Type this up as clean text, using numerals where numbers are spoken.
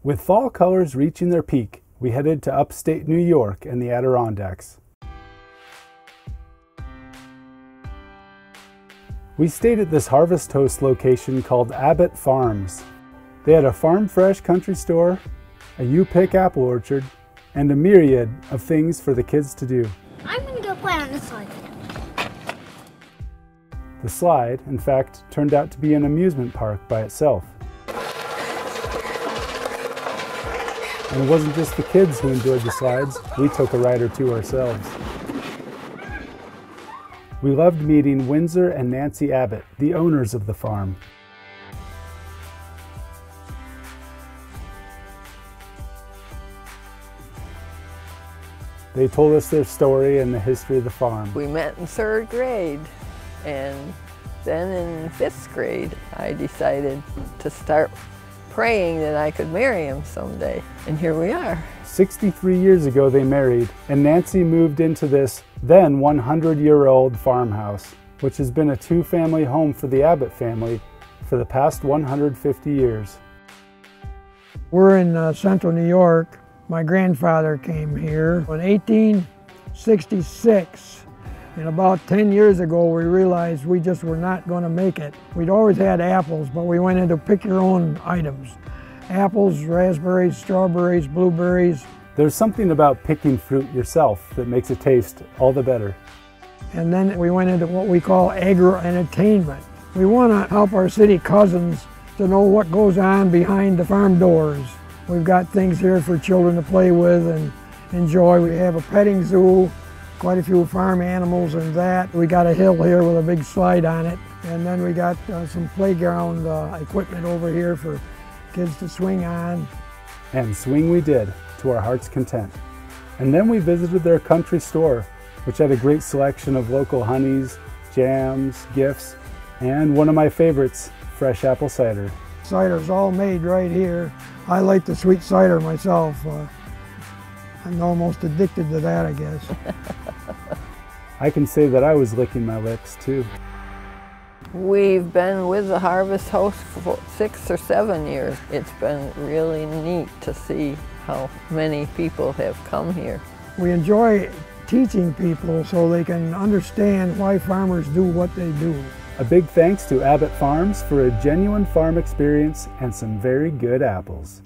With fall colors reaching their peak, we headed to upstate New York and the Adirondacks. We stayed at this Harvest Host location called Abbott Farms. They had a farm fresh country store, a U-Pick apple orchard, and a myriad of things for the kids to do. I'm gonna go play on the slide. The slide, in fact, turned out to be an amusement park by itself. And it wasn't just the kids who enjoyed the slides, we took a ride or two ourselves. We loved meeting Windsor and Nancy Abbott, the owners of the farm. They told us their story and the history of the farm. We met in 3rd grade, and then in 5th grade I decided to start praying that I could marry him someday, and here we are. 63 years ago they married, and Nancy moved into this then 100-year-old farmhouse, which has been a 2-family home for the Abbott family for the past 150 years. We're in central New York. My grandfather came here in 1866, and about 10 years ago we realized we just were not going to make it. We'd always had apples, but we went into pick your own items. Apples, raspberries, strawberries, blueberries. There's something about picking fruit yourself that makes it taste all the better. And then we went into what we call agro-entertainment. We want to help our city cousins to know what goes on behind the farm doors. We've got things here for children to play with and enjoy. We have a petting zoo, quite a few farm animals and that. We got a hill here with a big slide on it. And then we got some playground equipment over here for kids to swing on. And swing we did, to our heart's content. And then we visited their country store, which had a great selection of local honeys, jams, gifts, and one of my favorites, fresh apple cider. Cider's all made right here. I like the sweet cider myself. I'm almost addicted to that, I guess. I can say that I was licking my lips too. We've been with the Harvest Host for 6 or 7 years. It's been really neat to see how many people have come here. We enjoy teaching people so they can understand why farmers do what they do. A big thanks to Abbott Farms for a genuine farm experience and some very good apples.